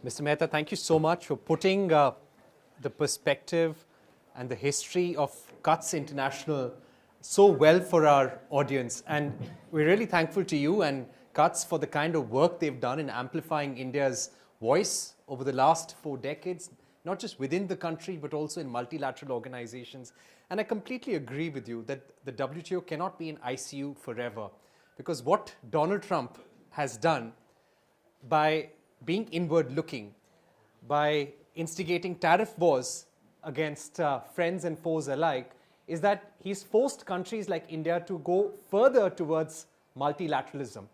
Mr. Mehta, thank you so much for putting the perspective and the history of Cuts International so well for our audience. And we're really thankful to you and Cuts for the kind of work they've done in amplifying India's voice over the last 4 decades, not just within the country, but also in multilateral organizations. And I completely agree with you that the WTO cannot be in ICU forever, because what Donald Trump has done by being inward-looking, by instigating tariff wars against friends and foes alike, is that he's forced countries like India to go further towards multilateralism.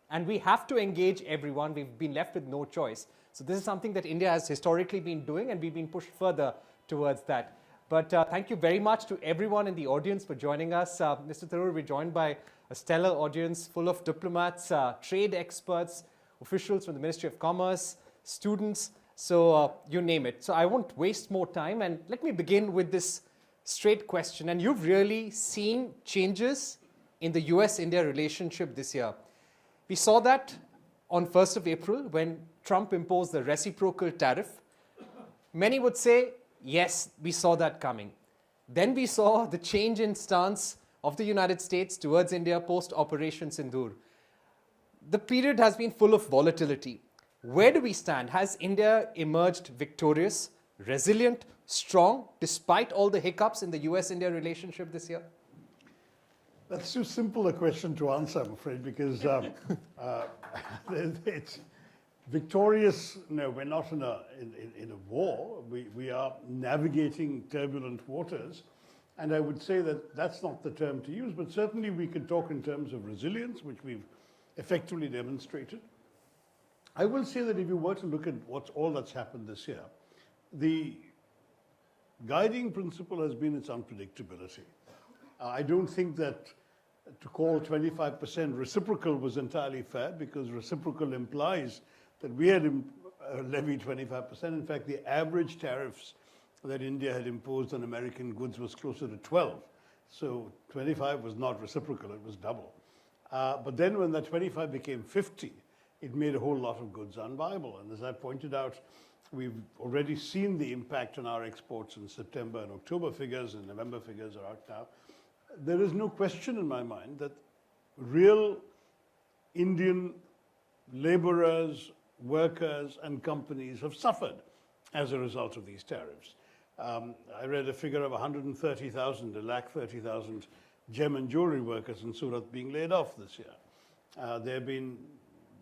And we have to engage everyone. We've been left with no choice. So this is something that India has historically been doing, and we've been pushed further towards that. But thank you very much to everyone in the audience for joining us. Mr. Tharoor, we're joined by a stellar audience full of diplomats, trade experts, officials from the Ministry of Commerce, students, so you name it. So I won't waste more time, and let me begin with this straight question. And you've really seen changes in the US-India relationship this year. We saw that on 1st of April when Trump imposed the reciprocal tariff. Many would say, yes, we saw that coming. Then we saw the change in stance of the United States towards India post-Operation Sindoor. The period has been full of volatility. Where do we stand? Has India emerged victorious, resilient, strong, despite all the hiccups in the US-India relationship this year? That's too simple a question to answer, I'm afraid, because it's victorious. No, we're not in a war. We are navigating turbulent waters. And I would say that that's not the term to use, but certainly we can talk in terms of resilience, which we've effectively demonstrated. I will say that if you were to look at all that's happened this year, the guiding principle has been its unpredictability. I don't think that to call 25% reciprocal was entirely fair, because reciprocal implies that we had levied 25%. In fact, the average tariffs that India had imposed on American goods was closer to 12. So 25 was not reciprocal, it was double. But then when that 25 became 50, it made a whole lot of goods unviable. And as I pointed out, we've already seen the impact on our exports in September and October figures, and November figures are out now. There is no question in my mind that real Indian laborers, workers, and companies have suffered as a result of these tariffs. I read a figure of 130,000, 130,000 gem and jewelry workers in Surat being laid off this year. There have been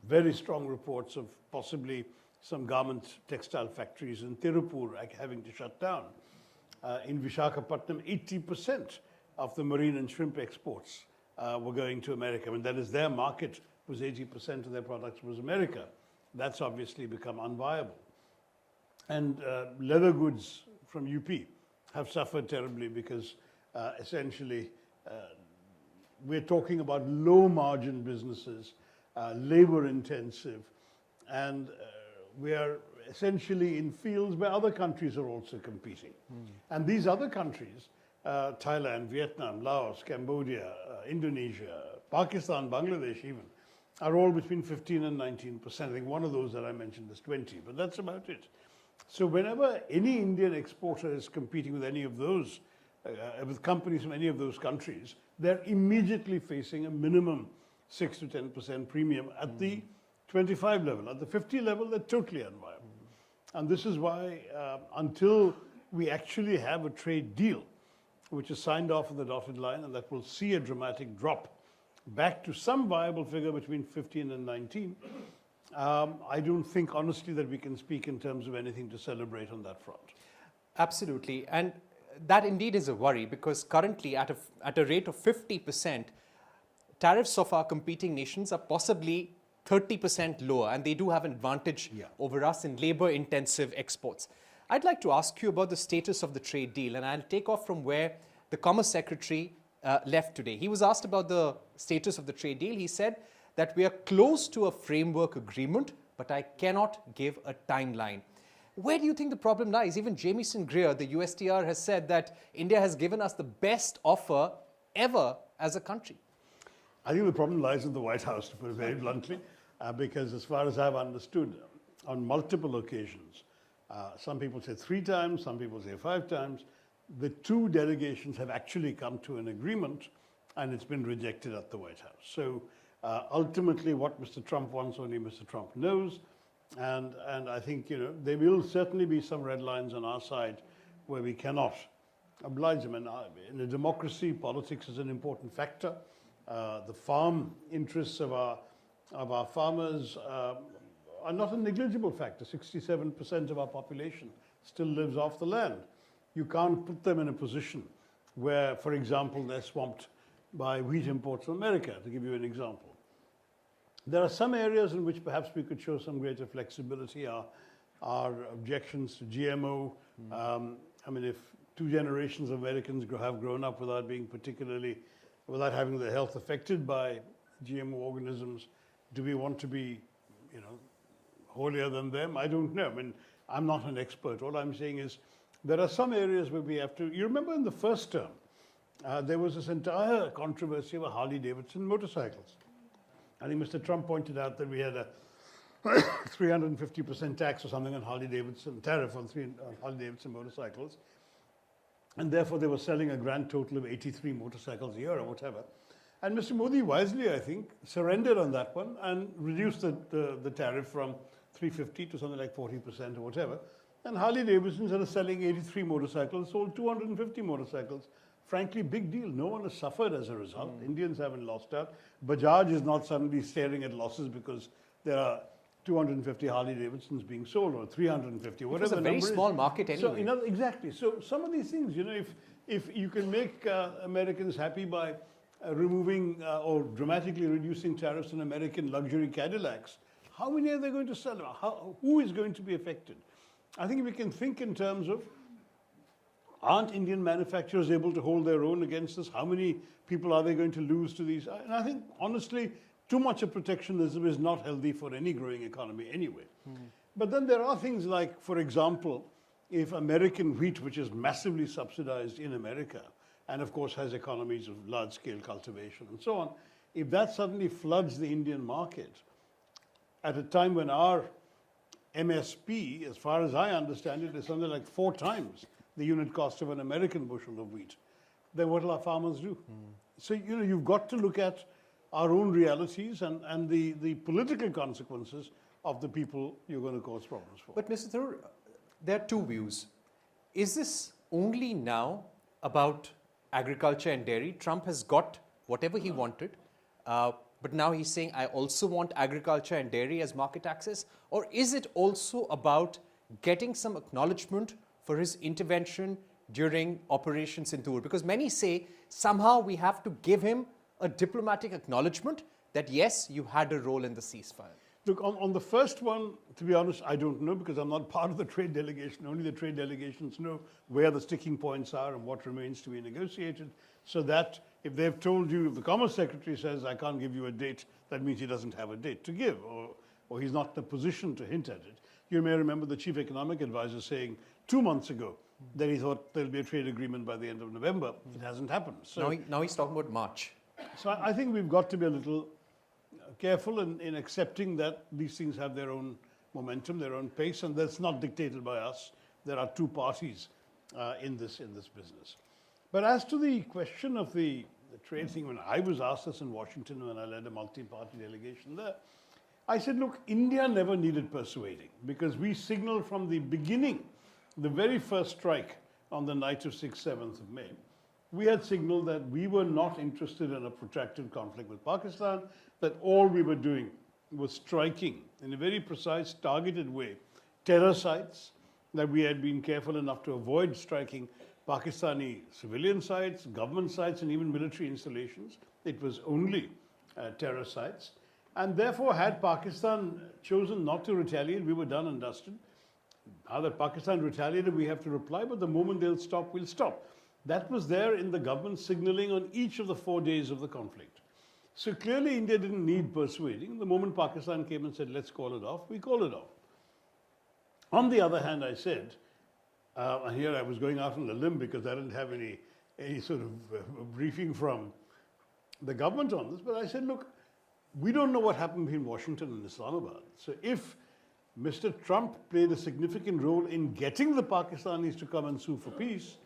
very strong reports of possibly some garment textile factories in Tirupur having to shut down. In Visakhapatnam, 80% of the marine and shrimp exports were going to America. I mean, that is their market, was 80% of their products was America. That's obviously become unviable. And leather goods from UP have suffered terribly because essentially we're talking about low margin businesses, labor intensive, and we are essentially in fields where other countries are also competing. And these other countries, Thailand, Vietnam, Laos, Cambodia, Indonesia, Pakistan, Bangladesh even, are all between 15 and 19%. I think one of those that I mentioned is 20, but that's about it. So whenever any Indian exporter is competing with any of those, with companies from any of those countries, they're immediately facing a minimum 6 to 10% premium at the 25 level. At the 50 level, they're totally unviable. And this is why until we actually have a trade deal, which is signed off on the dotted line, and that will see a dramatic drop back to some viable figure between 15 and 19, I don't think, honestly, that we can speak in terms of anything to celebrate on that front. Absolutely. And that indeed is a worry, because currently at a rate of 50%, tariffs of our competing nations are possibly 30% lower, and they do have an advantage over us in labor-intensive exports. I'd like to ask you about the status of the trade deal, and I'll take off from where the Commerce Secretary left today. He was asked about the status of the trade deal. He said that we are close to a framework agreement, but I cannot give a timeline. Where do you think the problem lies? Even Jamieson Greer, the USTR, has said that India has given us the best offer ever as a country. I think the problem lies in the White House, to put it very bluntly, because as far as I've understood, on multiple occasions. Some people say 3 times, some people say 5 times. The 2 delegations have actually come to an agreement, and it's been rejected at the White House. So ultimately, what Mr. Trump wants, only Mr. Trump knows. And I think, there will certainly be some red lines on our side where we cannot oblige them. And in a democracy, politics is an important factor. The farm interests of our farmers are not a negligible factor. 67% of our population still lives off the land. You can't put them in a position where, for example, they're swamped by wheat imports from America, to give you an example. There are some areas in which perhaps we could show some greater flexibility. Our objections to GMO. If 2 generations of Americans have grown up without having their health affected by GMO organisms, do we want to be, holier than them? I don't know. I'm not an expert. All I'm saying is there are some areas where we have to. You remember in the first term, there was this entire controversy over Harley-Davidson motorcycles. I think Mr. Trump pointed out that we had a 350% tax or something on Harley-Davidson, tariff on Harley-Davidson motorcycles. And therefore, they were selling a grand total of 83 motorcycles a year or whatever. And Mr. Modi wisely, I think, surrendered on that one and reduced the tariff from 350 to something like 40% or whatever. And Harley-Davidson, instead of selling 83 motorcycles, sold 250 motorcycles. Frankly, big deal. No one has suffered as a result. Indians haven't lost out. Bajaj is not suddenly staring at losses because there are 250 Harley-Davidsons being sold, or 350, whatever. It's a very small market anyway. So, exactly. So some of these things, if you can make Americans happy by removing or dramatically reducing tariffs on American luxury Cadillacs, how many are they going to sell? Who is going to be affected? I think we can think in terms of, aren't Indian manufacturers able to hold their own against this? How many people are they going to lose to these? And I think, honestly, too much of protectionism is not healthy for any growing economy anyway. But then there are things like, for example, if American wheat, which is massively subsidized in America, and of course has economies of large-scale cultivation and so on, if that suddenly floods the Indian market, at a time when our MSP, as far as I understand it, is something like 4 times the unit cost of an American bushel of wheat, then what will our farmers do? So, you've got to look at our own realities and the political consequences of the people you're going to cause problems for. But Mr. Tharoor, there are 2 views. Is this only now about agriculture and dairy? Trump has got whatever he wanted, but now he's saying, I also want agriculture and dairy as market access? Or is it also about getting some acknowledgement for his intervention during Operation Sindoor? Because many say somehow we have to give him a diplomatic acknowledgement that yes, you had a role in the ceasefire. Look, on the first one, to be honest, I don't know, because I'm not part of the trade delegation. Only the trade delegations know where the sticking points are and what remains to be negotiated. So that if they've told you, if the Commerce Secretary says, I can't give you a date, that means he doesn't have a date to give, or he's not in a position to hint at it. You may remember the Chief Economic Advisor saying 2 months ago that he thought there'll be a trade agreement by the end of November. It hasn't happened. So now he's talking about March. So I think we've got to be a little careful in accepting that these things have their own momentum, their own pace, and that's not dictated by us. There are 2 parties in this business. But as to the question of the trade thing, when I was asked this in Washington when I led a multi-party delegation there, I said, look, India never needed persuading, because we signaled from the beginning, the very first strike on the night of 6th, 7th of May, we had signaled that we were not interested in a protracted conflict with Pakistan, that all we were doing was striking in a very precise, targeted way terror sites, that we had been careful enough to avoid striking Pakistani civilian sites, government sites, and even military installations. It was only terror sites. And therefore, had Pakistan chosen not to retaliate, we were done and dusted. Now that Pakistan retaliated, we have to reply, but the moment they'll stop, we'll stop. That was there in the government signaling on each of the 4 days of the conflict. So clearly, India didn't need persuading. The moment Pakistan came and said, let's call it off, we called it off. On the other hand, I said, and here I was going out on a limb because I didn't have any sort of briefing from the government on this, but I said, look, we don't know what happened between Washington and Islamabad. So if Mr. Trump played a significant role in getting the Pakistanis to come and sue for peace,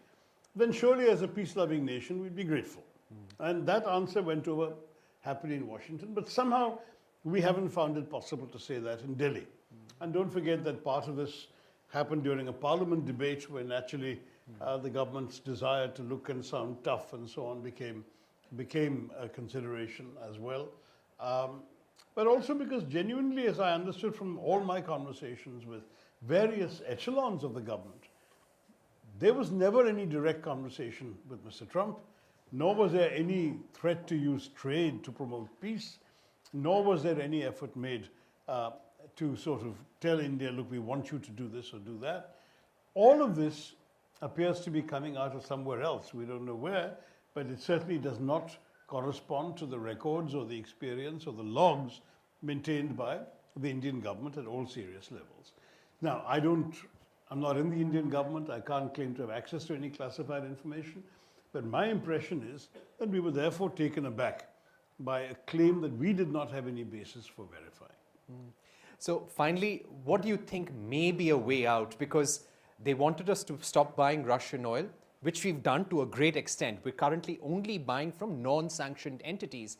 then surely as a peace-loving nation, we'd be grateful. And that answer went over happily in Washington, but somehow we haven't found it possible to say that in Delhi. And don't forget that part of this happened during a parliament debate where naturally the government's desire to look and sound tough and so on became a consideration as well. But also because genuinely, as I understood from all my conversations with various echelons of the government, there was never any direct conversation with Mr. Trump, nor was there any threat to use trade to promote peace, nor was there any effort made to sort of tell India, look, we want you to do this or do that. All of this appears to be coming out of somewhere else. We don't know where, but it certainly does not correspond to the records or the experience or the logs maintained by the Indian government at all serious levels. Now, I'm not in the Indian government. I can't claim to have access to any classified information. But my impression is that we were therefore taken aback by a claim that we did not have any basis for verifying. So finally, what do you think may be a way out? Because they wanted us to stop buying Russian oil, which we've done to a great extent. We're currently only buying from non-sanctioned entities.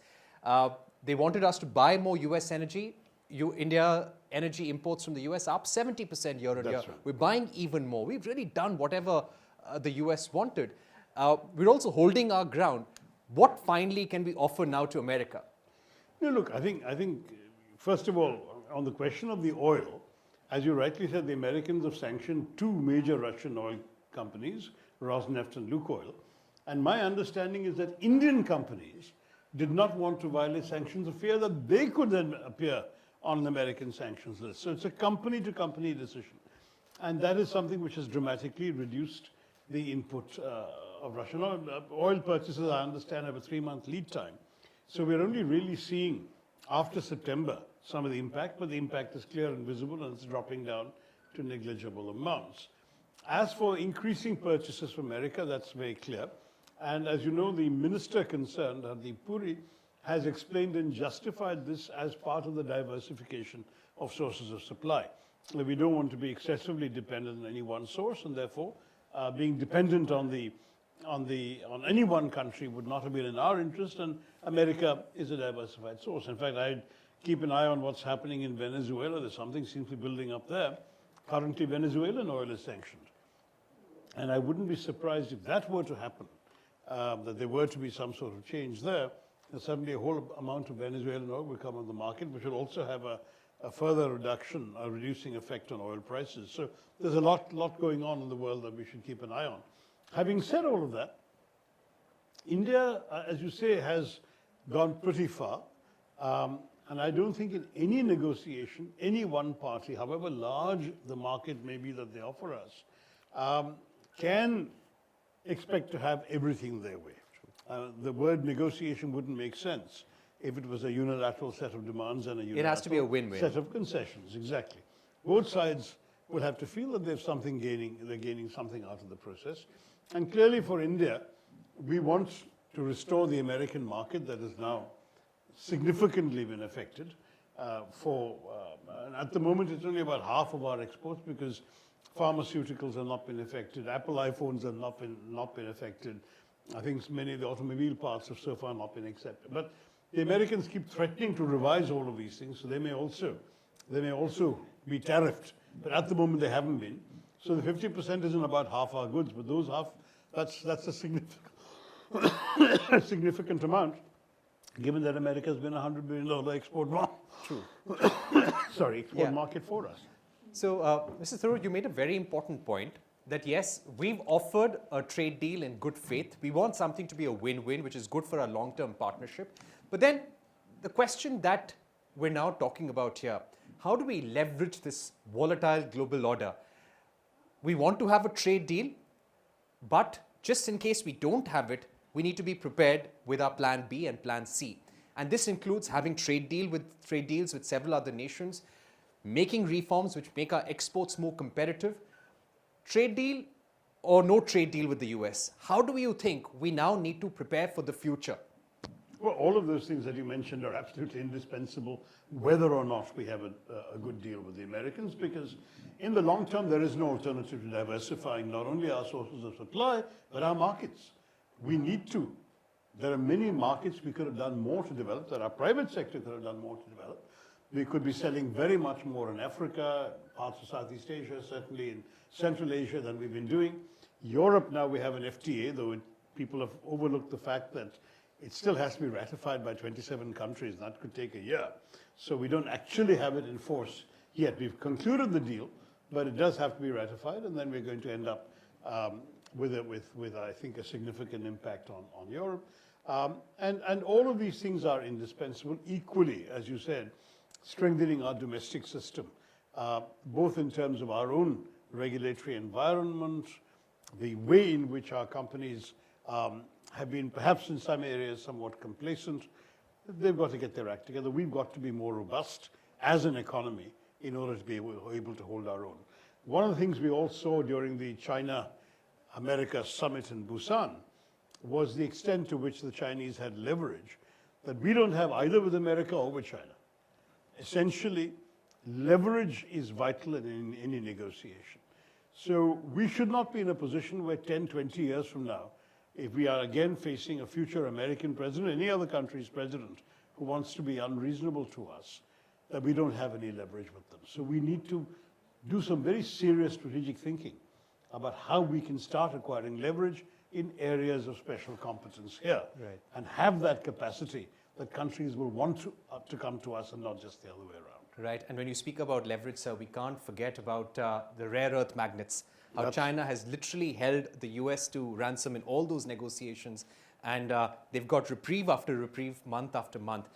They wanted us to buy more US energy. India energy imports from the US are up 70% year on year. Right. We're buying even more. We've really done whatever the US wanted. We're also holding our ground. What finally can we offer now to America? No, look, I think first of all, on the question of the oil, as you rightly said, the Americans have sanctioned two major Russian oil companies, Rosneft and Lukoil. And my understanding is that Indian companies did not want to violate sanctions for fear that they could then appear on an American sanctions list. So it's a company-to-company decision. And that is something which has dramatically reduced the input of Russian oil. Oil purchases, I understand, have a 3-month lead time. So we're only really seeing, after September, some of the impact, but the impact is clear and visible, and it's dropping down to negligible amounts. As for increasing purchases from America, that's very clear. And as you know, the minister concerned, Hardeep Puri, has explained and justified this as part of the diversification of sources of supply. We don't want to be excessively dependent on any one source, and therefore being dependent on any one country would not have been in our interest, and America is a diversified source. In fact, I keep an eye on what's happening in Venezuela. There's something seems to be building up there. Currently, Venezuelan oil is sanctioned. And I wouldn't be surprised if that were to happen, that there were to be some sort of change there, and suddenly a whole amount of Venezuelan oil will come on the market, which will also have a further reduction, a reducing effect on oil prices. So there's a lot going on in the world that we should keep an eye on. Having said all of that, India, as you say, has gone pretty far. And I don't think in any negotiation, any one party, however large the market may be that they offer us, can expect to have everything their way. The word negotiation wouldn't make sense if it was a unilateral set of demands and a unilateral It has to be a win-win set of concessions. Exactly. Both sides will have to feel that they're gaining something out of the process. And clearly for India, we want to restore the American market that has now significantly been affected. At the moment, it's only about half of our exports because pharmaceuticals have not been affected. Apple iPhones have not been affected. I think many of the automobile parts have so far not been accepted. But the Americans keep threatening to revise all of these things, so they may also be tariffed. But at the moment, they haven't been. So the 50% isn't about half our goods, but those half, that's a significant amount, given that America has been a $100 billion export market for us. So, Mr. Tharoor, you made a very important point that yes, we've offered a trade deal in good faith. We want something to be a win-win, which is good for our long-term partnership. But then the question that we're now talking about here, how do we leverage this volatile global order? We want to have a trade deal, but just in case we don't have it, we need to be prepared with our plan B and plan C. And this includes having trade deals with several other nations, making reforms which make our exports more competitive. Trade deal or no trade deal with the US? How do you think we now need to prepare for the future? Well, all of those things that you mentioned are absolutely indispensable, whether or not we have a good deal with the Americans, because in the long term, there is no alternative to diversifying not only our sources of supply, but our markets. We need to. There are many markets we could have done more to develop, that our private sector could have done more to develop. We could be selling very much more in Africa, parts of Southeast Asia, certainly in Central Asia than we've been doing. Europe now we have an FTA, though people have overlooked the fact that it still has to be ratified by 27 countries. That could take a year. So we don't actually have it in force yet. We've concluded the deal, but it does have to be ratified, and then we're going to end up with I think, a significant impact on Europe. And all of these things are indispensable. Equally, as you said, strengthening our domestic system, both in terms of our own regulatory environment, the way in which our companies have been, perhaps in some areas, somewhat complacent. They've got to get their act together. We've got to be more robust as an economy in order to be able to hold our own. One of the things we all saw during the China-America summit in Busan was the extent to which the Chinese had leverage that we don't have either with America or with China. Essentially, leverage is vital in any negotiation. So we should not be in a position where 10, 20 years from now, if we are again facing a future American president, any other country's president who wants to be unreasonable to us, that we don't have any leverage with them. So we need to do some very serious strategic thinking about how we can start acquiring leverage in areas of special competence here, Right. and have that capacity that countries will want to come to us and not just the other way around. Right, and when you speak about leverage, sir, we can't forget about the rare earth magnets. How That's China has literally held the US to ransom in all those negotiations, and they've got reprieve after reprieve, month after month.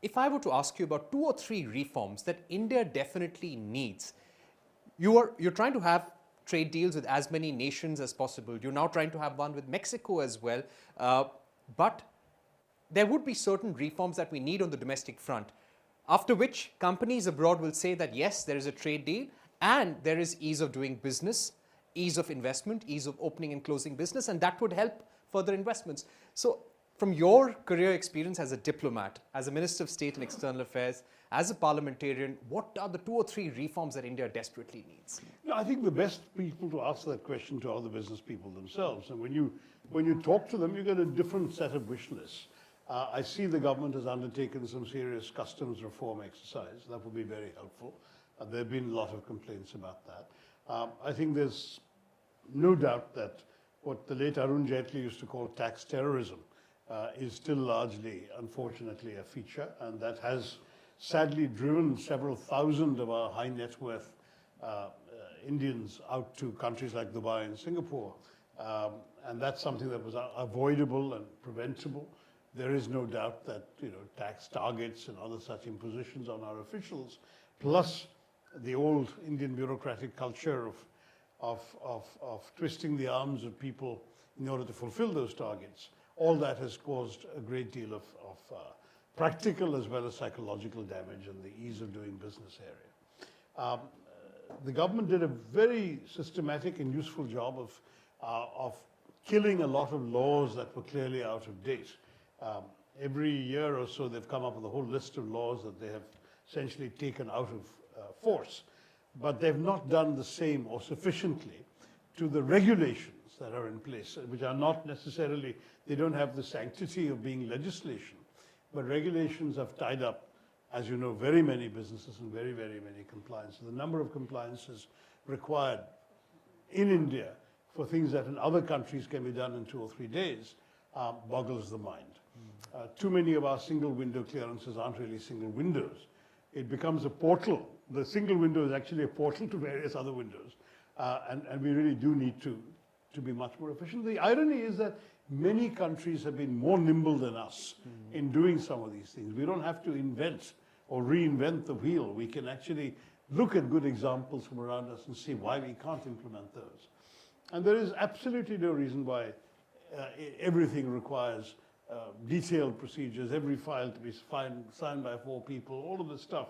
If I were to ask you about 2 or 3 reforms that India definitely needs, you're trying to have trade deals with as many nations as possible. You're now trying to have one with Mexico as well, but there would be certain reforms that we need on the domestic front, after which companies abroad will say that yes, there is a trade deal and there is ease of doing business, ease of investment, ease of opening and closing business, and that would help further investments. So from your career experience as a diplomat, as a Minister of State and External Affairs, as a parliamentarian, what are the 2 or 3 reforms that India desperately needs? No, I think the best people to answer that question to are the business people themselves. And when you talk to them, you get a different set of wish lists. I see the government has undertaken some serious customs reform exercise. That would be very helpful. There have been a lot of complaints about that. I think there's no doubt that what the late Arun Jaitley used to call tax terrorism is still largely, unfortunately, a feature, and that has sadly driven several thousand of our high net worth Indians out to countries like Dubai and Singapore. And that's something that was avoidable and preventable. There is no doubt that tax targets and other such impositions on our officials, plus the old Indian bureaucratic culture of twisting the arms of people in order to fulfill those targets, all that has caused a great deal of practical as well as psychological damage in the ease of doing business area. The government did a very systematic and useful job of killing a lot of laws that were clearly out of date. Every year or so, they've come up with a whole list of laws that they have essentially taken out of force. But they've not done the same or sufficiently to the regulations that are in place, which are not necessarily, they don't have the sanctity of being legislation. But regulations have tied up, as you know, very many businesses and very, very many compliances. The number of compliances required in India for things that in other countries can be done in 2 or 3 days boggles the mind. Too many of our single window clearances aren't really single windows. It becomes a portal. The single window is actually a portal to various other windows. And we really do need to be much more efficient. The irony is that many countries have been more nimble than us in doing some of these things. We don't have to invent or reinvent the wheel. We can actually look at good examples from around us and see why we can't implement those. And there is absolutely no reason why everything requires detailed procedures, every file to be signed by 4 people, all of this stuff.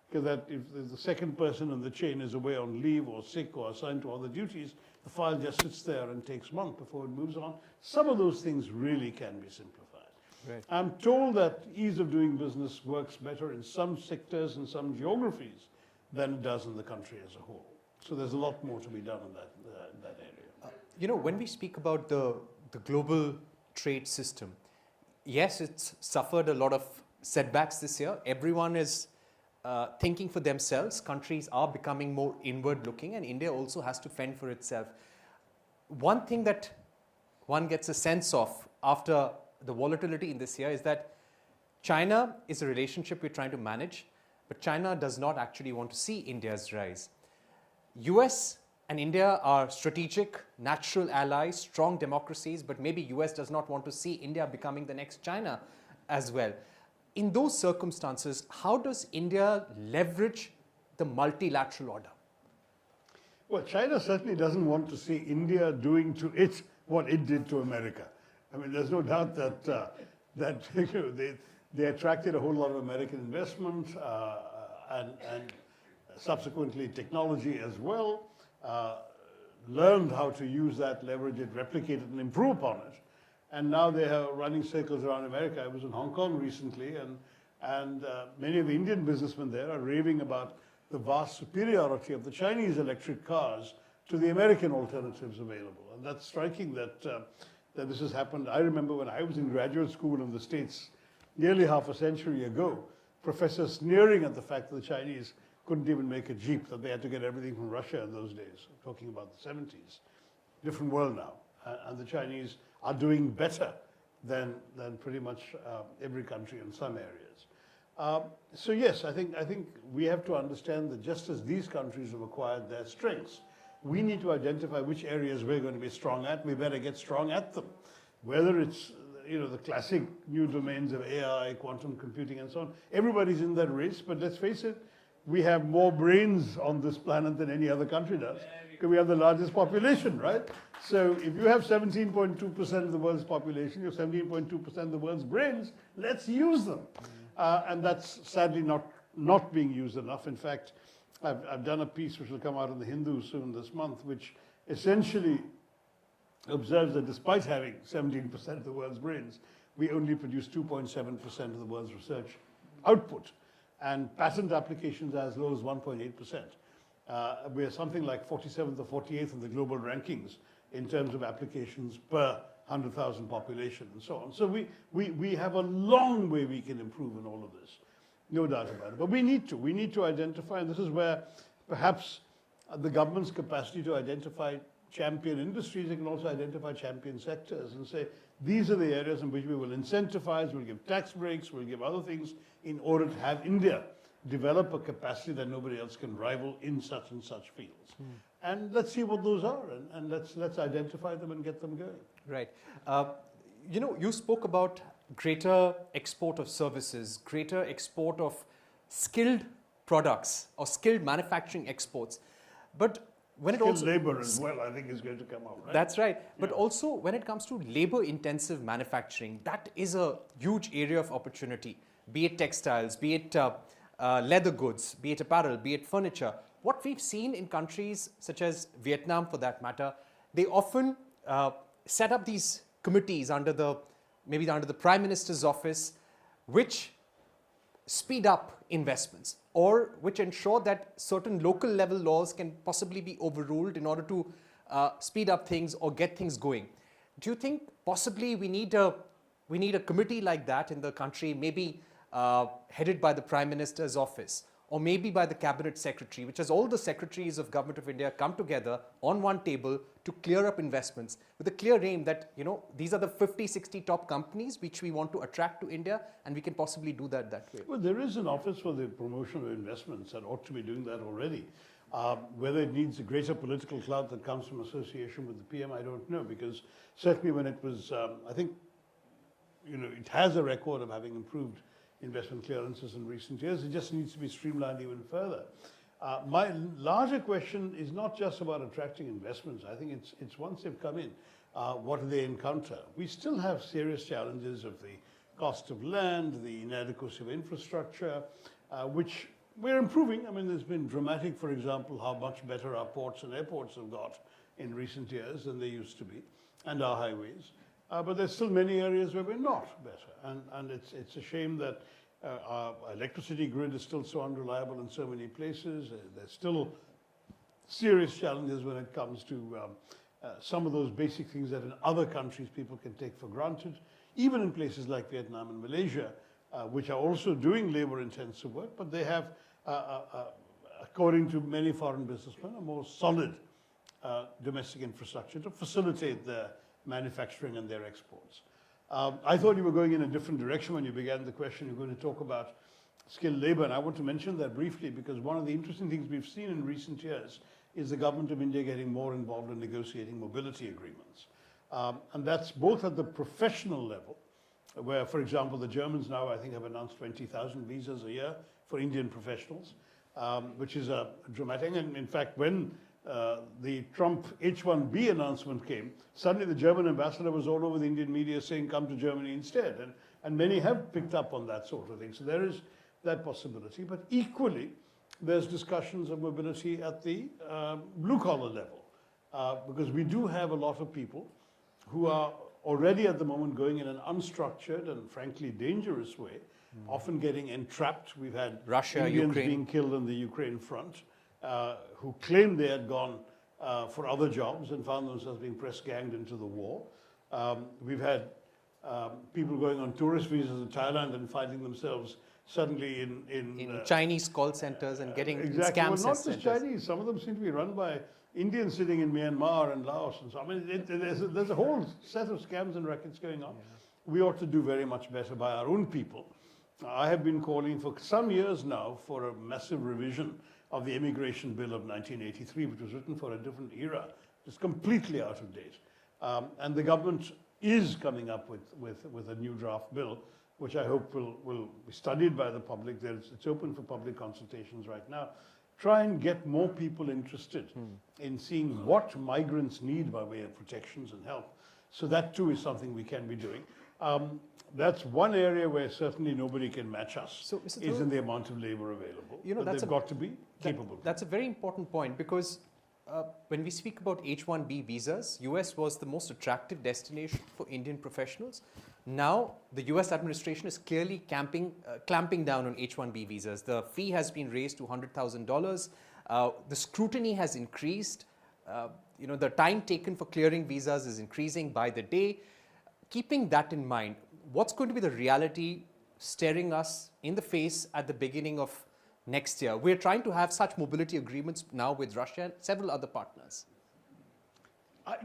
Because that if the second person in the chain is away on leave or sick or assigned to other duties, the file just sits there and takes months before it moves on. Some of those things really can be simplified. Right. I'm told that ease of doing business works better in some sectors and some geographies than it does in the country as a whole. So there's a lot more to be done in that area. You know, when we speak about the global trade system, yes, it's suffered a lot of setbacks this year. Everyone is thinking for themselves. Countries are becoming more inward looking, and India also has to fend for itself. One thing that one gets a sense of after the volatility in this year is that China is a relationship we're trying to manage, but China does not actually want to see India's rise. US and India are strategic, natural allies, strong democracies, but maybe US does not want to see India becoming the next China as well. In those circumstances, how does India leverage the multilateral order? Well, China certainly doesn't want to see India doing to it what it did to America. I mean, there's no doubt that you know, they attracted a whole lot of American investment and subsequently technology as well, learned how to use that, leverage it, replicate it, and improve upon it. And now they are running circles around America. I was in Hong Kong recently, and many of the Indian businessmen there are raving about the vast superiority of the Chinese electric cars to the American alternatives available. And that's striking that this has happened. I remember when I was in graduate school in the States nearly half a century ago, professors sneering at the fact that the Chinese couldn't even make a Jeep, that they had to get everything from Russia in those days. I'm talking about the 70s. Different world now. And the Chinese are doing better than pretty much every country in some areas. So yes, I think we have to understand that just as these countries have acquired their strengths, we need to identify which areas we're going to be strong at. We better get strong at them. Whether it's the classic new domains of AI, quantum computing, and so on. Everybody's in that race, but let's face it, we have more brains on this planet than any other country does, because we have the largest population, right? So if you have 17.2% of the world's population, you have 17.2% of the world's brains, let's use them. And that's sadly not being used enough. In fact, I've done a piece which will come out in the Hindu soon this month, which essentially observes that despite having 17% of the world's brains, we only produce 2.7% of the world's research output, and patent applications are as low as 1.8%. We're something like 47th or 48th in the global rankings in terms of applications per 100,000 population and so on. So we have a long way we can improve in all of this, no doubt about it. But we need to identify, and this is where perhaps the government's capacity to identify champion industries, it can also identify champion sectors and say, these are the areas in which we will incentivize, we'll give tax breaks, we'll give other things in order to have India develop a capacity that nobody else can rival in such and such fields. And let's see what those are, and let's identify them and get them going. Right. You spoke about greater export of services, greater export of skilled products or skilled manufacturing exports. But when skilled labor as well, I think, is going to come out, right? That's right. But also when it comes to labor-intensive manufacturing, that is a huge area of opportunity, be it textiles, be it leather goods, be it apparel, be it furniture. What we've seen in countries such as Vietnam, for that matter, they often set up these committees under the Prime Minister's office, which speed up investments or which ensure that certain local level laws can possibly be overruled in order to speed up things or get things going. Do you think possibly we need a committee like that in the country, maybe headed by the Prime Minister's office or maybe by the Cabinet Secretary, which has all the secretaries of Government of India come together on one table to clear up investments with a clear aim that, these are the 50, 60 top companies which we want to attract to India, and we can possibly do that way? Well, there is an office for the promotion of investments that ought to be doing that already. Whether it needs a greater political clout that comes from association with the PM, I don't know, because certainly when it was, I think, it has a record of having improved investment clearances in recent years. It just needs to be streamlined even further. My larger question is not just about attracting investments. I think it's once they've come in, what do they encounter? We still have serious challenges of the cost of land, the inadequacy of infrastructure, which we're improving. I mean, there's been dramatic, for example, how much better our ports and airports have got in recent years than they used to be, and our highways. but there's still many areas where we're not better. And it's a shame that our electricity grid is still so unreliable in so many places. There's still serious challenges when it comes to some of those basic things that in other countries people can take for granted, even in places like Vietnam and Malaysia, which are also doing labor-intensive work, but they have, according to many foreign businessmen, a more solid domestic infrastructure to facilitate their manufacturing and their exports. I thought you were going in a different direction when you began the question. You're going to talk about skilled labor, and I want to mention that briefly because one of the interesting things we've seen in recent years is the government of India getting more involved in negotiating mobility agreements. And that's both at the professional level, where, for example, the Germans now, I think, have announced 20,000 visas a year for Indian professionals, which is a dramatic. And in fact, when the Trump H-1B announcement came, suddenly the German ambassador was all over the Indian media saying, come to Germany instead. And many have picked up on that sort of thing. So there is that possibility. But equally, there's discussions of mobility at the blue-collar level, because we do have a lot of people who are already at the moment going in an unstructured and frankly dangerous way, often getting entrapped. We've had Russia, Indians Ukraine. being killed on the Ukraine front, who claimed they had gone for other jobs and found themselves being press-ganged into the war. We've had people going on tourist visas in Thailand and finding themselves suddenly in Chinese call centers and getting exactly. scam Well, not centers. just Chinese. Some of them seem to be run by Indians sitting in Myanmar and Laos and so. I mean, there's a whole set of scams and rackets going on. We ought to do very much better by our own people. I have been calling for some years now for a massive revision of the Immigration Bill of 1983, which was written for a different era. It's completely out of date. And the government is coming up with a new draft bill, which I hope will be studied by the public. It's open for public consultations right now. Try and get more people interested in seeing what migrants need by way of protections and help. So that too is something we can be doing. That's one area where certainly nobody can match us, So, Mr. is Tharoor, in the amount of labor available. You know, but that's they've got to be capable. That's a very important point because when we speak about H-1B visas, US was the most attractive destination for Indian professionals. Now, the US administration is clearly clamping down on H-1B visas. The fee has been raised to $100,000. The scrutiny has increased. You know, the time taken for clearing visas is increasing by the day. Keeping that in mind, what's going to be the reality staring us in the face at the beginning of next year? We're trying to have such mobility agreements now with Russia and several other partners.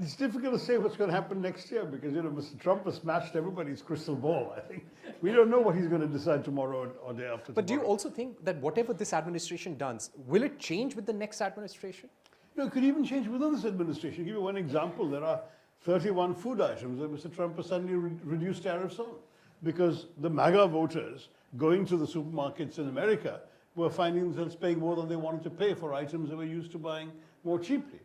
It's difficult to say what's going to happen next year because, you know, Mr. Trump has smashed everybody's crystal ball, I think. We don't know what he's going to decide tomorrow or day after But tomorrow. do you also think that whatever this administration does, will it change with the next administration? No, it could even change within this administration. I'll give you one example. There are 31 food items that Mr. Trump has suddenly reduced tariffs on because the MAGA voters going to the supermarkets in America were finding themselves paying more than they wanted to pay for items they were used to buying more cheaply.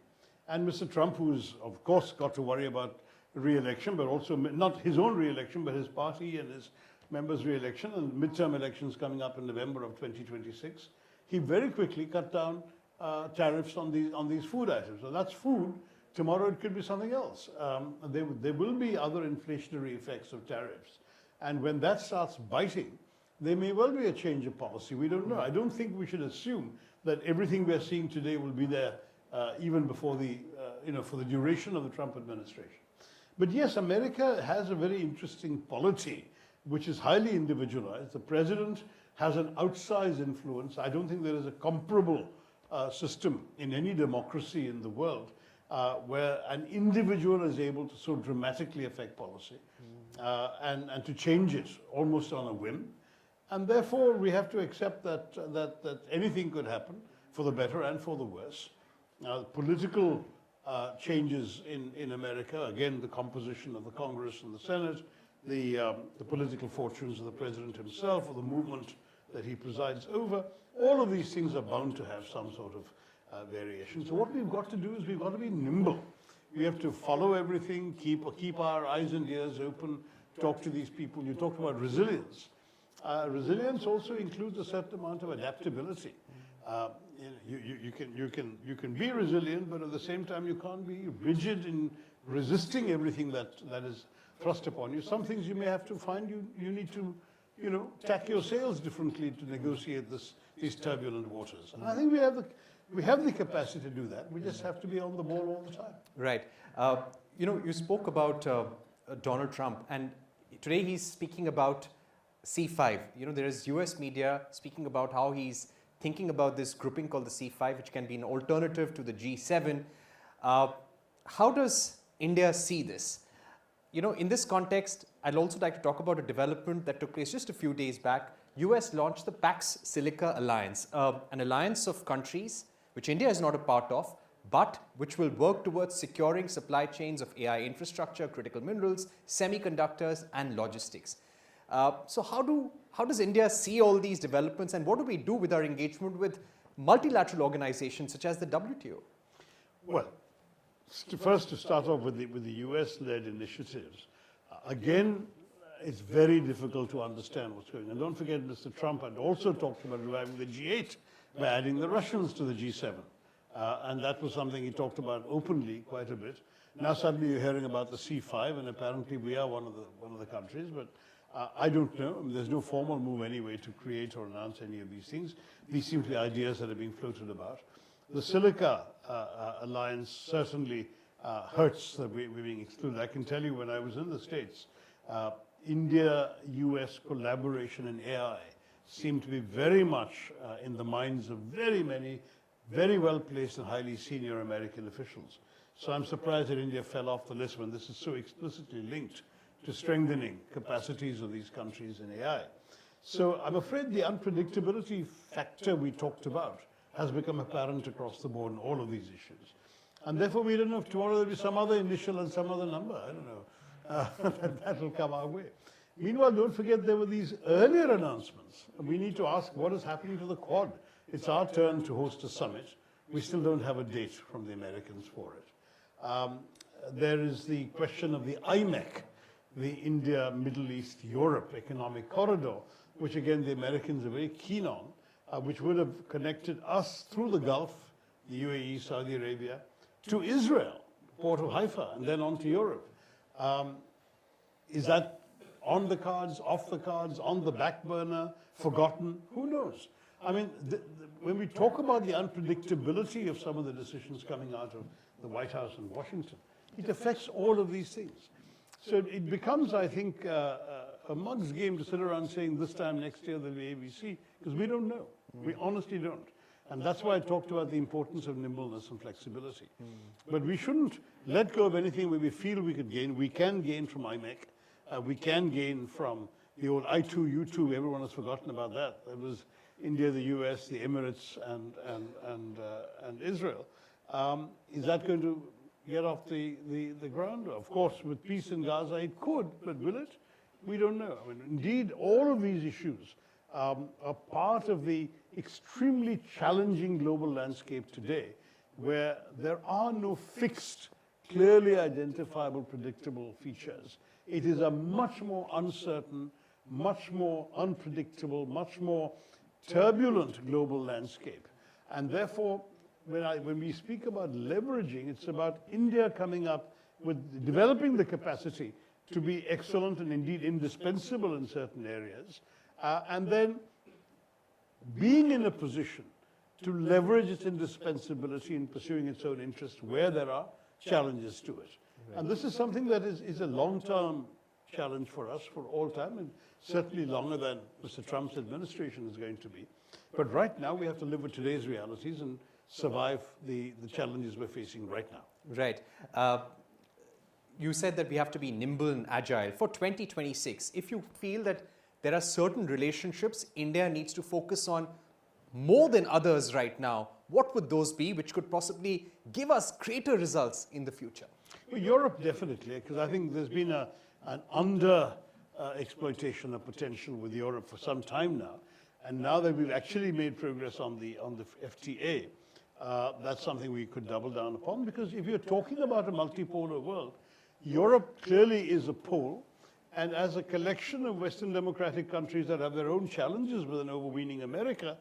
And Mr. Trump, who's of course got to worry about re-election, but also not his own re-election, but his party and his members' re-election and midterm elections coming up in November of 2026, he very quickly cut down tariffs on these food items. So that's food. Tomorrow it could be something else. There will be other inflationary effects of tariffs. And when that starts biting, there may well be a change of policy. We don't know. I don't think we should assume that everything we're seeing today will be there even before for the duration of the Trump administration. But yes, America has a very interesting polity, which is highly individualized. The president has an outsized influence. I don't think there is a comparable system in any democracy in the world where an individual is able to so dramatically affect policy and to change it almost on a whim. And therefore, we have to accept that anything could happen for the better and for the worse. Political changes in America, again, the composition of the Congress and the Senate, the political fortunes of the president himself or the movement that he presides over, all of these things are bound to have some sort of variation. So what we've got to do is we've got to be nimble. We have to follow everything, keep our eyes and ears open, talk to these people. You talked about resilience. Resilience also includes a certain amount of adaptability. You can be resilient, but at the same time you can't be rigid in resisting everything that is thrust upon you. Some things you may have to find you need to, tack your sails differently to negotiate these turbulent waters. And I think we have the capacity to do that. We just have to be on the ball all the time. Right. You spoke about Donald Trump, and today he's speaking about C5. There is US media speaking about how he's thinking about this grouping called the C5, which can be an alternative to the G7. How does India see this? In this context, I'd also like to talk about a development that took place just a few days back. US launched the Pax Silica Alliance, an alliance of countries which India is not a part of, but which will work towards securing supply chains of AI infrastructure, critical minerals, semiconductors, and logistics. So how does India see all these developments, and what do we do with our engagement with multilateral organizations such as the WTO? Well, first to start off with the US-led initiatives, again, it's very difficult to understand what's going on. And don't forget, Mr. Trump had also talked about reviving the G8 by adding the Russians to the G7. And that was something he talked about openly quite a bit. Now suddenly you're hearing about the C5, and apparently we are one of the countries, but I don't know. There's no formal move anyway to create or announce any of these things. These seem to be ideas that are being floated about. The Silica Alliance certainly hurts that we're being excluded. I can tell you, when I was in the States, India-US collaboration in AI seemed to be very much in the minds of very many very well-placed and highly senior American officials. So I'm surprised that India fell off the list when this is so explicitly linked to strengthening capacities of these countries in AI. So I'm afraid the unpredictability factor we talked about has become apparent across the board in all of these issues. And therefore, we don't know if tomorrow there'll be some other initial and some other number. I don't know. That will come our way. Meanwhile, don't forget there were these earlier announcements. We need to ask what is happening to the Quad. It's our turn to host a summit. We still don't have a date from the Americans for it. There is the question of the IMEC, the India, Middle East, Europe Economic Corridor, which again the Americans are very keen on, which would have connected us through the Gulf, the UAE, Saudi Arabia, to Israel, port of Haifa, and then on to Europe. Is that on the cards, off the cards, on the back burner, forgotten? Who knows? I mean, when we talk about the unpredictability of some of the decisions coming out of the White House and Washington, it affects all of these things. So it becomes, I think, a mug's game to sit around saying this time next year there'll be ABC, because we don't know. We honestly don't. And that's why I talked about the importance of nimbleness and flexibility. But we shouldn't let go of anything where we feel we could gain. We can gain from IMEC. We can gain from the old I2U2. Everyone has forgotten about that. That was India, the US, the Emirates, and Israel. Is that going to get off the ground? Of course, with peace in Gaza, it could, but will it? We don't know. I mean, indeed, all of these issues are part of the extremely challenging global landscape today, where there are no fixed, clearly identifiable, predictable features. It is a much more uncertain, much more unpredictable, much more turbulent global landscape. And therefore, when we speak about leveraging, it's about India coming up with developing the capacity to be excellent and indeed indispensable in certain areas, and then being in a position to leverage its indispensability in pursuing its own interests where there are challenges to it. Right. And this is something that is a long-term challenge for us for all time, and certainly longer than Mr. Trump's administration is going to be. But right now, we have to live with today's realities and survive the challenges we're facing right now. Right. You said that we have to be nimble and agile. For 2026, if you feel that there are certain relationships India needs to focus on more than others right now, what would those be which could possibly give us greater results in the future? Well, Europe definitely, because I think there's been an under exploitation of potential with Europe for some time now. And now that we've actually made progress on the FTA, that's something we could double down upon, because if you're talking about a multipolar world, Europe clearly is a pole, and as a collection of Western democratic countries that have their own challenges with an overweening America,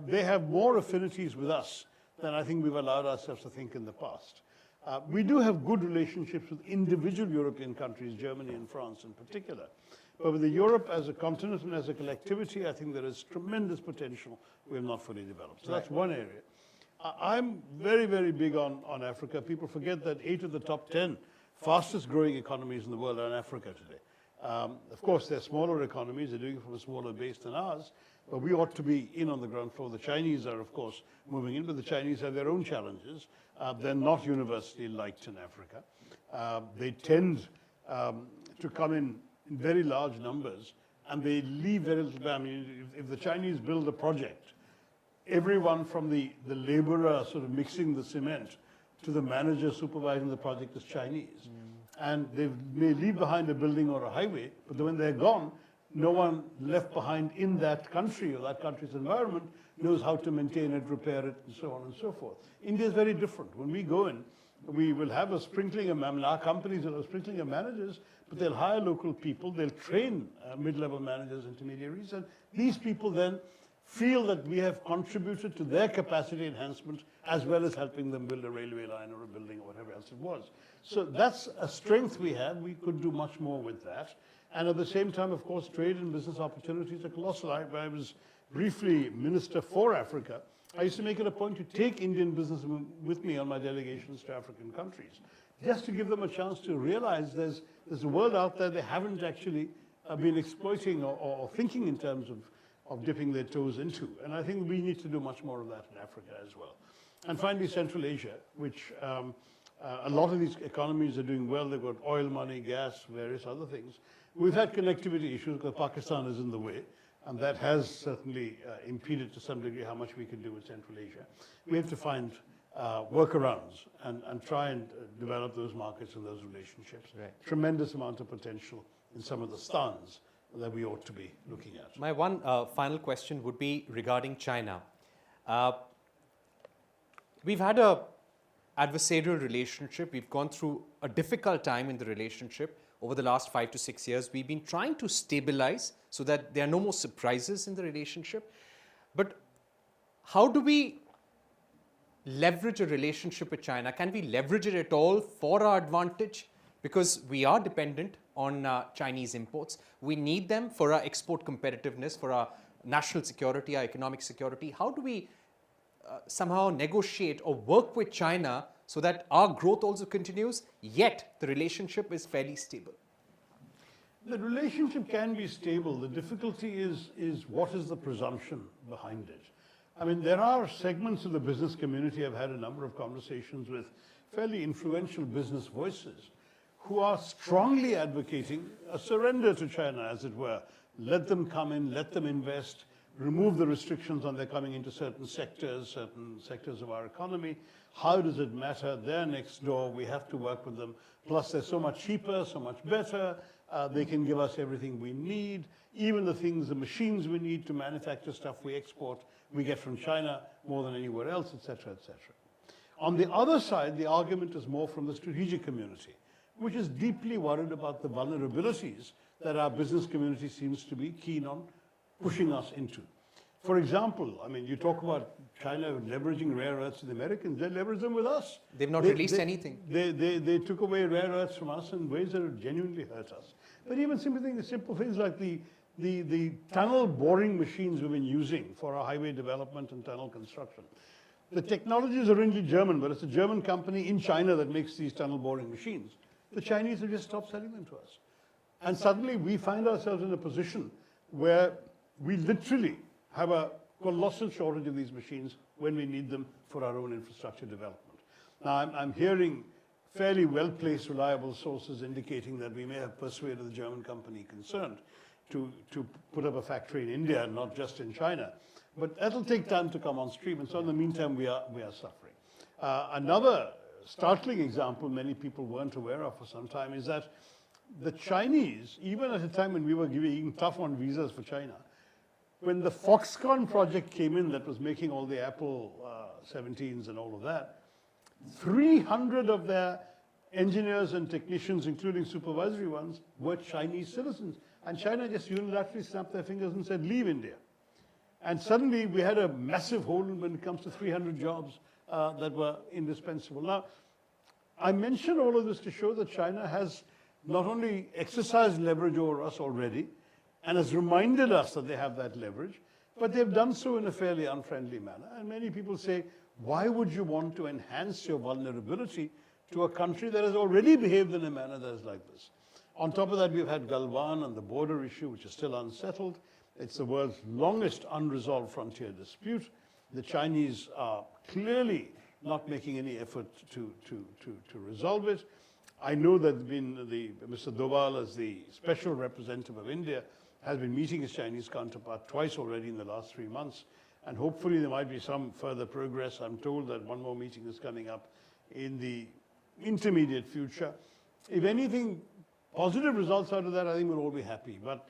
they have more affinities with us than I think we've allowed ourselves to think in the past. We do have good relationships with individual European countries, Germany and France in particular. But with Europe as a continent and as a collectivity, I think there is tremendous potential we have not fully developed. So that's one area. I'm very, very big on Africa. People forget that 8 of the top 10 fastest growing economies in the world are in Africa today. Of course, they're smaller economies. They're doing it from a smaller base than ours. But we ought to be in on the ground floor. The Chinese are, of course, moving in, but the Chinese have their own challenges. They're not universally liked in Africa. They tend to come in very large numbers, and they leave very little. I mean, if the Chinese build a project, everyone from the laborer sort of mixing the cement to the manager supervising the project is Chinese. And they may leave behind a building or a highway, but when they're gone, no one left behind in that country or that country's environment knows how to maintain it, repair it, and so on and so forth. India is very different. When we go in, we will have a sprinkling of, our companies will have a sprinkling of managers, but they'll hire local people, they'll train mid-level managers, intermediaries, and these people then feel that we have contributed to their capacity enhancement as well as helping them build a railway line or a building or whatever else it was. So that's a strength we have. We could do much more with that. And at the same time, of course, trade and business opportunities are colossal. I was briefly Minister for Africa. I used to make it a point to take Indian business with me on my delegations to African countries, just to give them a chance to realize there's a world out there they haven't actually been exploiting or thinking in terms of dipping their toes into. And I think we need to do much more of that in Africa as well. And finally, Central Asia, which a lot of these economies are doing well. They've got oil money, gas, various other things. We've had connectivity issues because Pakistan is in the way, and that has certainly impeded to some degree how much we can do with Central Asia. We have to find workarounds and try and develop those markets and those relationships. Right. Tremendous amount of potential in some of the stans that we ought to be looking at. My one final question would be regarding China. We've had a adversarial relationship. We've gone through a difficult time in the relationship over the last 5 to 6 years. We've been trying to stabilize so that there are no more surprises in the relationship. But how do we leverage a relationship with China? Can we leverage it at all for our advantage? Because we are dependent on Chinese imports. We need them for our export competitiveness, for our national security, our economic security. How do we somehow negotiate or work with China so that our growth also continues, yet the relationship is fairly stable? The relationship can be stable. The difficulty is what is the presumption behind it? I mean, there are segments of the business community. I've had a number of conversations with fairly influential business voices who are strongly advocating a surrender to China, as it were. Let them come in, let them invest, remove the restrictions on their coming into certain sectors of our economy. How does it matter? They're next door. We have to work with them. Plus, they're so much cheaper, so much better. They can give us everything we need. Even the things, the machines we need to manufacture stuff we export, we get from China more than anywhere else, et cetera, et cetera. On the other side, the argument is more from the strategic community, which is deeply worried about the vulnerabilities that our business community seems to be keen on pushing us into. For example, I mean, you talk about China leveraging rare earths to the Americans. They leverage them with us. They've not released anything. They took away rare earths from us in ways that genuinely hurt us. But even simple things like the tunnel boring machines we've been using for our highway development and tunnel construction. The technology is originally German, but it's a German company in China that makes these tunnel boring machines. The Chinese have just stopped selling them to us. And suddenly we find ourselves in a position where we literally have a colossal shortage of these machines when we need them for our own infrastructure development. Now, I'm hearing fairly well-placed, reliable sources indicating that we may have persuaded the German company concerned to put up a factory in India, not just in China. But that'll take time to come on stream, and so in the meantime, we are suffering. Another startling example many people weren't aware of for some time is that the Chinese, even at a time when we were giving tough on visas for China, when the Foxconn project came in that was making all the Apple 17s and all of that, 300 of their engineers and technicians, including supervisory ones, were Chinese citizens. And China just unilaterally snapped their fingers and said, leave India. And suddenly we had a massive hole when it comes to 300 jobs that were indispensable. Now, I mention all of this to show that China has not only exercised leverage over us already and has reminded us that they have that leverage, but they've done so in a fairly unfriendly manner. And many people say, why would you want to enhance your vulnerability to a country that has already behaved in a manner that is like this? On top of that, we've had Galwan and the border issue, which is still unsettled. It's the world's longest unresolved frontier dispute. The Chinese are clearly not making any effort to resolve it. I know that Mr. Doval, as the special representative of India, has been meeting his Chinese counterpart twice already in the last 3 months, and hopefully there might be some further progress. I'm told that one more meeting is coming up in the intermediate future. If anything, positive results out of that, I think we'll all be happy. But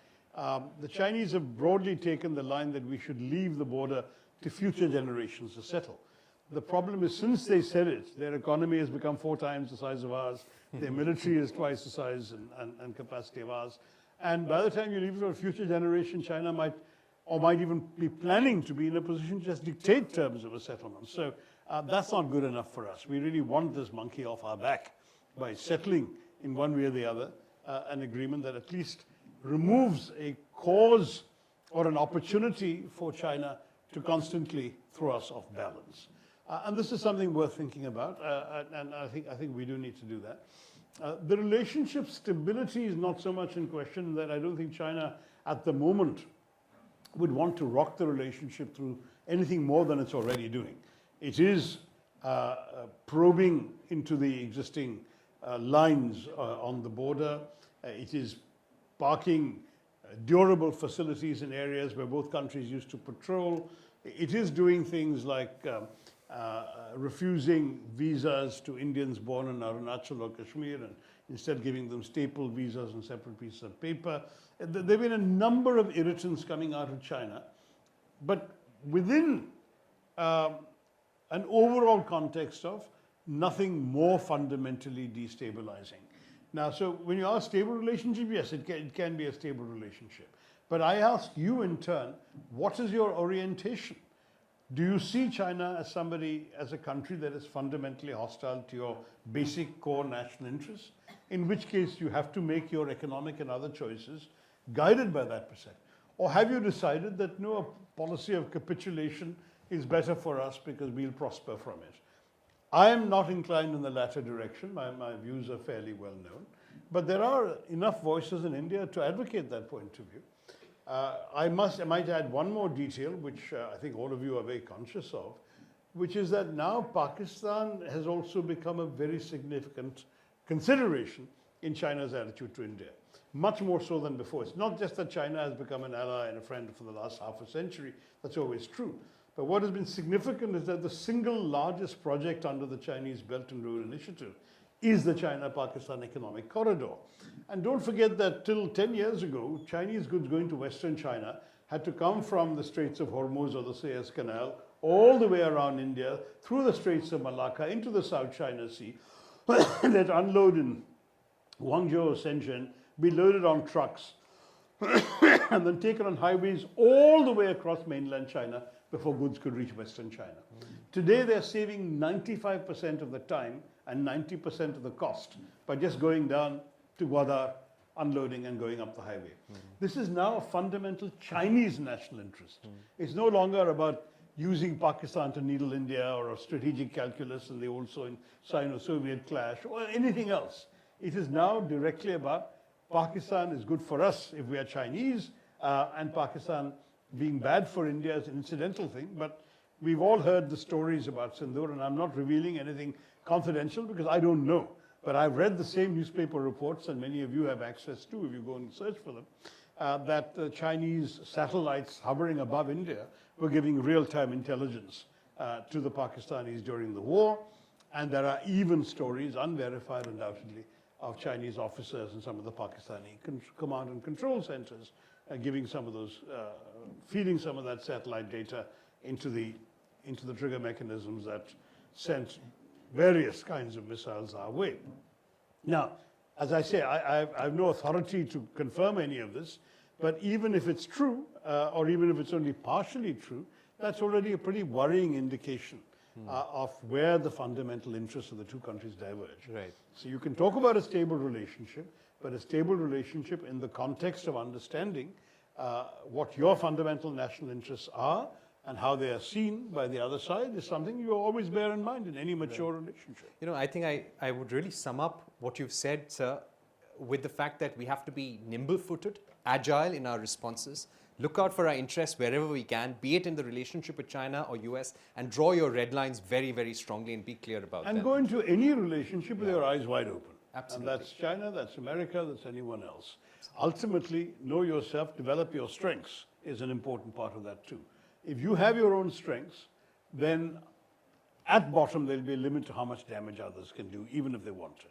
the Chinese have broadly taken the line that we should leave the border to future generations to settle. The problem is, since they said it, their economy has become 4 times the size of ours, their military is twice the size and capacity of ours, and by the time you leave it for a future generation, China might even be planning to be in a position to just dictate terms of a settlement. So that's not good enough for us. We really want this monkey off our back by settling in one way or the other an agreement that at least removes a cause or an opportunity for China to constantly throw us off balance. And this is something worth thinking about, and I think we do need to do that. The relationship stability is not so much in question, that I don't think China at the moment would want to rock the relationship through anything more than it's already doing. It is probing into the existing lines on the border. It is parking durable facilities in areas where both countries used to patrol. It is doing things like refusing visas to Indians born in Arunachal or Kashmir and instead giving them staple visas and separate pieces of paper. There have been a number of irritants coming out of China, but within an overall context of nothing more fundamentally destabilizing. Now, so when you ask stable relationship, yes, it can be a stable relationship. But I ask you in turn, what is your orientation? Do you see China as a country that is fundamentally hostile to your basic core national interests? In which case you have to make your economic and other choices guided by that perception. Or have you decided that no, a policy of capitulation is better for us because we'll prosper from it? I am not inclined in the latter direction. My views are fairly well known. But there are enough voices in India to advocate that point of view. I might add one more detail, which I think all of you are very conscious of, which is that now Pakistan has also become a very significant consideration in China's attitude to India, much more so than before. It's not just that China has become an ally and a friend for the last half a century. That's always true. But what has been significant is that the single largest project under the Chinese Belt and Road Initiative is the China-Pakistan Economic Corridor. And don't forget that till 10 years ago, Chinese goods going to Western China had to come from the Straits of Hormuz or the Suez Canal all the way around India, through the Straits of Malacca, into the South China Sea, that unload in Guangzhou or Shenzhen, be loaded on trucks, and then taken on highways all the way across mainland China before goods could reach Western China. Today, they're saving 95% of the time and 90% of the cost by just going down to Gwadar, unloading and going up the highway. This is now a fundamental Chinese national interest. It's no longer about using Pakistan to needle India or a strategic calculus in the old Sino-Soviet clash or anything else. It is now directly about Pakistan is good for us if we are Chinese, and Pakistan being bad for India is an incidental thing. But we've all heard the stories about Sindoor, and I'm not revealing anything confidential because I don't know. But I've read the same newspaper reports, and many of you have access to if you go and search for them, that Chinese satellites hovering above India were giving real-time intelligence to the Pakistanis during the war. And there are even stories, unverified undoubtedly, of Chinese officers in some of the Pakistani command and control centers giving some of those, feeding some of that satellite data into the trigger mechanisms that sent various kinds of missiles our way. Now, as I say, I have no authority to confirm any of this, but even if it's true, or even if it's only partially true, that's already a pretty worrying indication of where the fundamental interests of the two countries diverge. Right. So you can talk about a stable relationship, but a stable relationship in the context of understanding what your fundamental national interests are and how they are seen by the other side is something you always bear in mind in any mature relationship. You know, I think I would really sum up what you've said, sir, with the fact that we have to be nimble-footed, agile in our responses, look out for our interests wherever we can, be it in the relationship with China or US, and draw your red lines very, very strongly and be clear about them. And go into any relationship with your eyes wide open. Absolutely. And that's China, that's America, that's anyone else. Ultimately, know yourself, develop your strengths is an important part of that too. If you have your own strengths, then at bottom there'll be a limit to how much damage others can do, even if they want to.